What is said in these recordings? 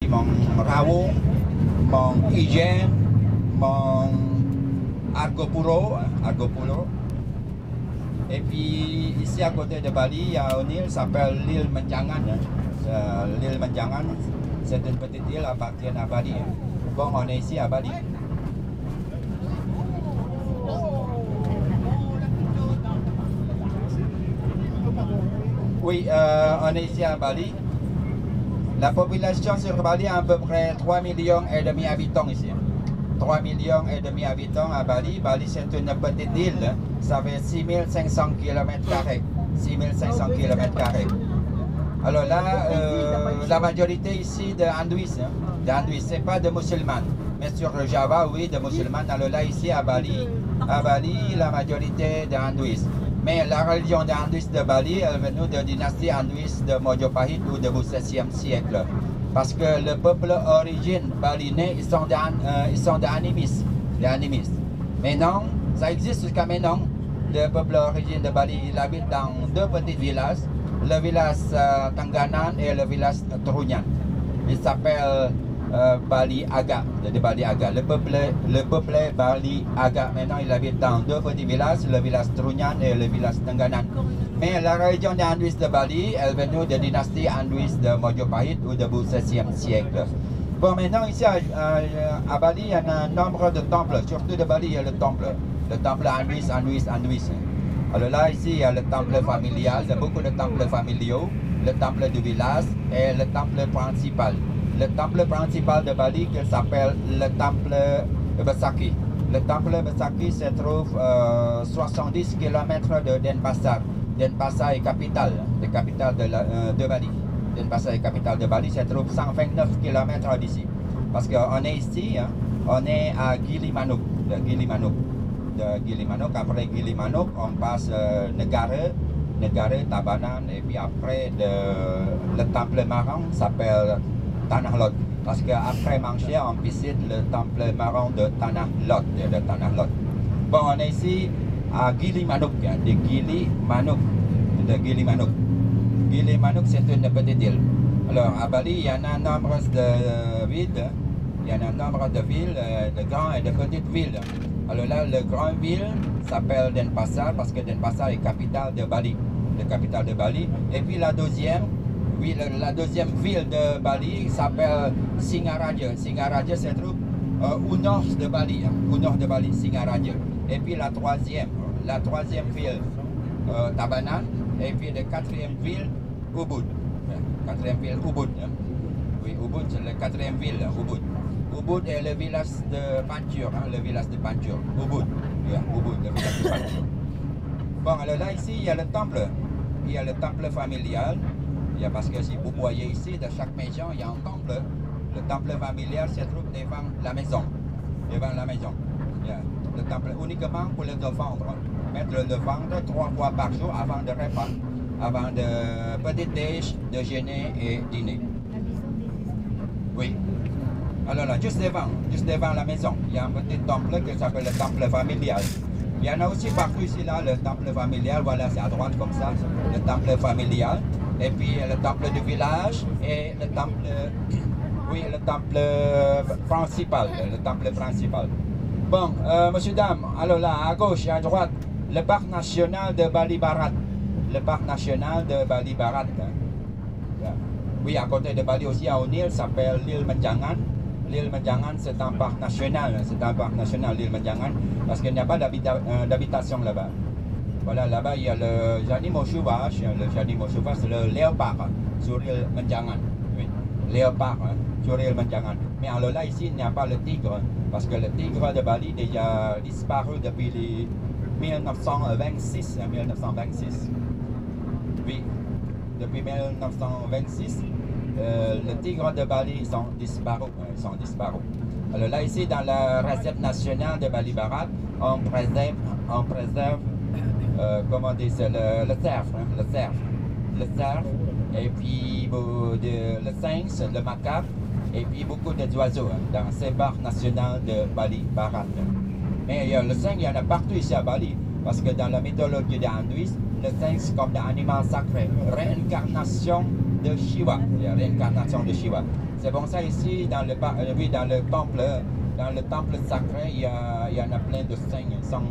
Mont Rawo, Mont Ijen, Mont Argopuro. Et puis ici à côté de Bali, il y a une île qui s'appelle l'île Menjangan. L'île Menjangan, c'est une petite île appartient à Bali. Bon, on est ici à Bali. Oui, on est ici à Bali. La population sur Bali a à peu près 3,5 millions d'habitants ici. 3,5 millions d'habitants à Bali. Bali, c'est une petite île. Ça fait 6500 km². 6500 km². Alors là, la majorité ici d'hindouistes. Ce n'est pas de musulmans. Mais sur le Java, oui, de musulmans. Alors là, ici à Bali, la majorité d'hindouistes. Mais la religion hindouiste de Bali, elle vient de la dynastie hindouiste de Mojopahit ou du XVIe siècle. Parce que le peuple origine balinais, ils sont des animistes. Mais non, ça existe jusqu'à maintenant. Le peuple origine de Bali, il habite dans deux petits villages. Le village Tangganan et le village Trunyan. Il s'appelle Bali Aga, de Bali Aga. Le peuple Bali Aga, maintenant il habite dans deux petits villages, le village Trunyan et le village Tangganan. Mais la religion hindouiste de Bali, elle vient de la dynastie hindouiste de Mojopahit ou du XVIe siècle. Bon, maintenant ici à Bali, il y a un nombre de temples, surtout de Bali, il y a le temple hindouiste. Alors là, ici, il y a le temple familial, il y a beaucoup de temples familiaux, le temple du village et le temple principal. Le temple principal de Bali qui s'appelle le temple Besakih. Le temple Besakih se trouve 70 km de Denpasar. Denpasar est capitale de Bali. Denpasar est capitale de Bali, se trouve 129 km d'ici. Parce qu'on est ici, hein, on est à Gili Manuk. De Gili Manuk, après Gili Manuk, on passe Negara, Tabanan, et puis après le temple marron s'appelle Tanah Lot. Parce qu'après Mangshia, on visite le temple marron de Tanah Lot. Bon, on est ici à Gili Manuk, de Gili Manuk. Gili Manuk, c'est une petite île. Alors, à Bali, il y en a un nombre de villes. Il y en a un nombre de villes, de grandes et de petites villes. Alors là, la grande ville s'appelle Denpasar parce que Denpasar est capitale de Bali. Et puis la deuxième ville de Bali s'appelle Singaraja. Singaraja se trouve au nord de Bali, Singaraja. Et puis la troisième ville, Tabanan. Et puis la quatrième ville, Ubud. Oui, Ubud, c'est la quatrième ville, Ubud. Ubud est le village de Pancur, Ubud, le village de Pancur. Bon, alors là, ici, il y a le temple familial. Parce que si vous voyez ici, de chaque maison, il y a un temple. Le temple familial se trouve devant la maison. Le temple uniquement pour les offrandes. Mettre le vendre 3 fois par jour avant de repas, avant de petit déj, déjeuner et dîner. Oui. Alors là, juste devant la maison, il y a un petit temple qui s'appelle le temple familial. Il y en a aussi partout ici, là, le temple familial. Voilà, c'est à droite comme ça, le temple familial. Et puis le temple du village et le temple principal. Bon, monsieur, dame, alors là, à gauche et à droite, le parc national de Bali Barat. Oui, à côté de Bali aussi, il y a une île qui s'appelle l'île Menjangan. L'île Menjangan, c'est un parc national, l'île Menjangan, parce qu'il n'y a pas d'habitation là-bas. Voilà, là-bas, il y a le Janimo Sauvage. Le Janimo Sauvage, c'est le léopard sur l'île Menjangan. Oui, léopard sur l'île Menjangan. Mais alors là, ici, il n'y a pas le tigre, parce que le tigre de Bali a déjà disparu depuis 1926. Oui, depuis 1926, les tigres de Bali sont disparus. Alors là, ici, dans la réserve nationale de Bali Barat, on préserve comment dire, c'est le cerf, et puis le sphinx, le macaque, et puis beaucoup d'oiseaux dans ce parc national de Bali Barat. Mais le sphinx, il y en a partout ici à Bali, parce que dans la mythologie des hindouistes, le sphinx comme un animal sacré, réincarnation de Shiva. C'est pour ça ici, oui, dans le temple sacré, il y en a plein de singes. Ils sont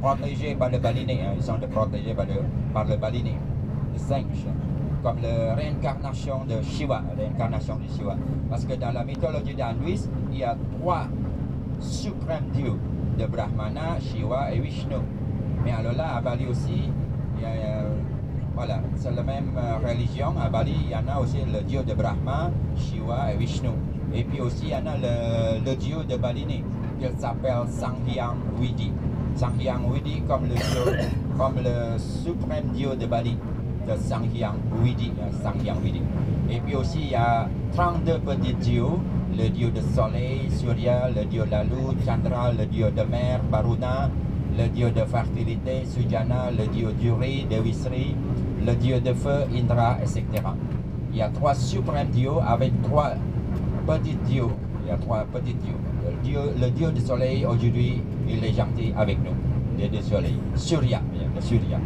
protégés par le baliné, hein. Ils sont protégés par le baliné, le singe. Comme la réincarnation de Shiva, Parce que dans la mythologie hindouiste, il y a 3 suprêmes dieux de Brahmana, Shiva et Vishnu. Mais alors là, à Bali aussi, voilà, c'est la même religion. À Bali, il y en a aussi le dieu de Brahma, Shiva et Vishnu. Et puis aussi, il y en a le dieu de Baliné, qui s'appelle Sanghyang Vidi. Sanghyang Vidi comme le suprême dieu de Bali, de Sanghyang Vidi. Et puis aussi, il y a 32 petits dieux, le dieu de soleil, Surya, le dieu de la lune, Chandra, le dieu de mer, Varuna, le dieu de fertilité, Sujana, le dieu du riz, de Visri, le dieu de feu, Indra, etc. Il y a 3 suprêmes dieux avec 3 petits dieux. Il y a 3 petits dieux. Le dieu du soleil, aujourd'hui, il est gentil avec nous. Le dieu du soleil. Surya, le Surya.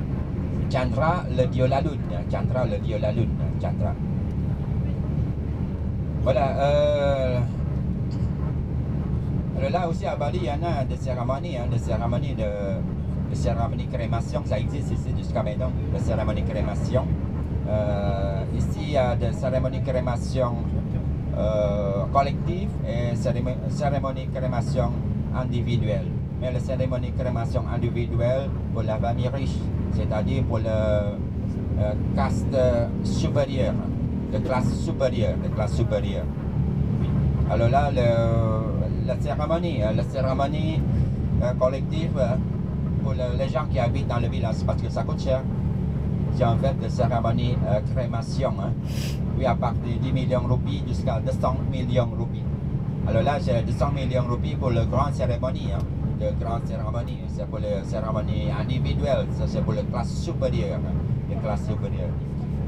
Chandra, le dieu de la lune. Chandra, le dieu de la lune. Chandra. Voilà. Là aussi à Bali, il y en a des cérémonies, des cérémonies crémation, ça existe ici jusqu'à maintenant, des cérémonies crémation. Ici, il y a des cérémonies crémation collectives et cérémonies crémation individuelles. Mais la cérémonie crémation individuelle pour la famille riche, c'est-à-dire pour le caste supérieur, de classe supérieure, Oui. Alors là, la cérémonie collective pour les gens qui habitent dans le village, parce que ça coûte cher. C'est en fait de cérémonie crémation, hein. Oui, à partir de 10 millions de roupies jusqu'à 200 millions de roupies. Alors là, c'est 200 millions de roupies pour la grande cérémonie, hein. C'est pour les cérémonies individuelles, ça c'est pour la classe supérieure,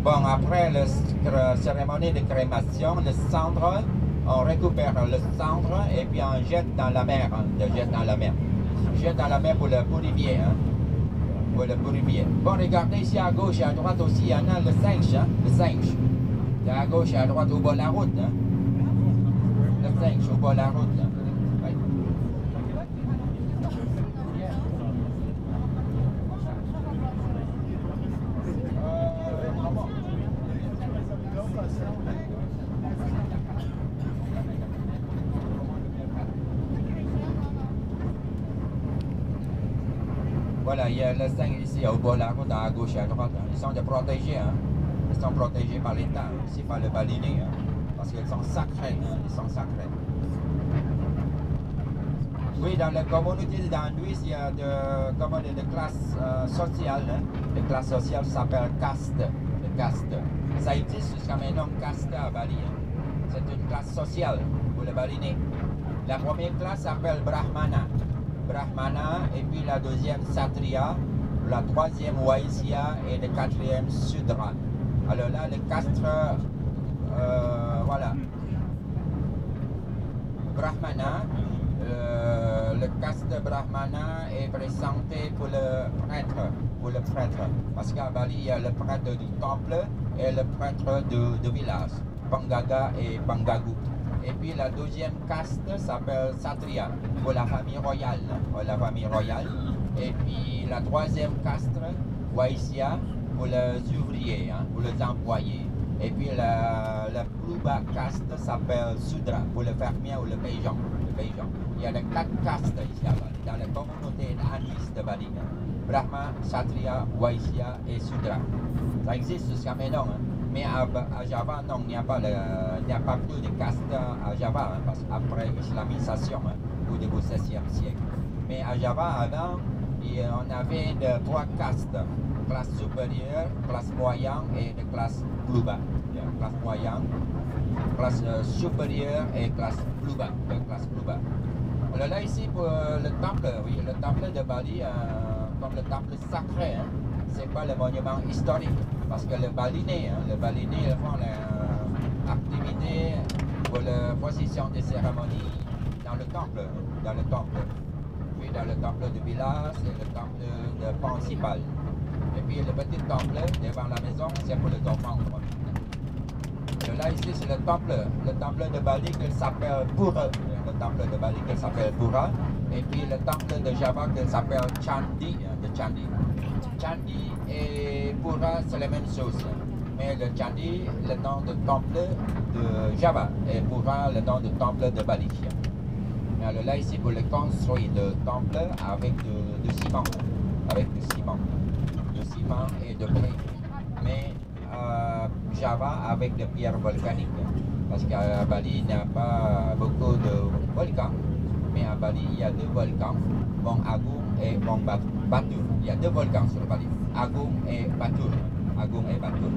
Bon, après la cérémonie de crémation, le cendre, on récupère le cendre et puis on jette dans la mer, Jette dans la mer pour le purifier, hein. Bon, regardez ici à gauche et à droite aussi, il y en a le singe, hein. À gauche et à droite au bord de la route, hein. Le singe au bord de la route, hein. Voilà, il y a le singe ici au bord de la route, à gauche et à droite. Ils sont protégés, hein. Ils sont protégés par l'État, aussi par le baliné, hein. Parce qu'ils sont sacrés, Oui, dans la communauté d'hindouisme, il y a des classes sociales, hein. Les classes sociales s'appellent caste. Ça existe jusqu'à maintenant, caste à Bali, hein. C'est une classe sociale pour le baliné. La première classe s'appelle Brahmana, et puis la deuxième Satriya, la troisième Vaisya et le quatrième Sudra. Alors là, le caste, voilà, Brahmana, le caste Brahmana est présenté pour le prêtre, parce qu'à Bali, il y a le prêtre du temple et le prêtre du village, Pangaga et Pangagu. Et puis la deuxième caste s'appelle Satriya, pour la famille royale, Et puis la troisième caste, Vaisya, pour les ouvriers, hein, pour les employés. Et puis la plus bas caste s'appelle Sudra, pour le fermier ou le paysan. Il y a les 4 castes ici à Bali, dans la communauté hindouiste de Bali. Brahma, Satriya, Vaisya et Sudra. Ça existe jusqu'à maintenant, hein. Mais à Java, non, il n'y a pas plus de caste à Java, hein, parce qu'après l'islamisation, hein, au début du XVIe siècle. Mais à Java, avant, on avait 3 castes, classe supérieure, classe moyenne et de classe plus bas. Classe moyenne, classe supérieure et classe plus bas. Alors là, ici, pour le temple, oui, le temple de Bali, comme le temple sacré, hein, c'est pas le monument historique. Parce que le baliné, ils font l'activité pour la position des cérémonies dans le temple. Puis dans le temple du village et le temple principal. Et puis le petit temple devant la maison, c'est pour les enfants. là, ici, c'est le temple de Bali qui s'appelle Pura. Le temple de Bali qui s'appelle Pura. Et puis le temple de Java qui s'appelle Candi. Candi et Pura, c'est la même chose. Mais le Candi, le nom de temple de Java. Et Pura, le nom de temple de Bali. Alors là, ici, pour le construire le temple avec de ciment. Avec du ciment. De ciment et de briques. Mais Java avec des pierres volcaniques. Parce qu'à Bali, il n'y a pas beaucoup de volcans. Mais à Bali, il y a deux volcans, Mont Agung et Mont Batur. Il y a deux volcans sur Bali, Agung et Batur. Agung et Batur.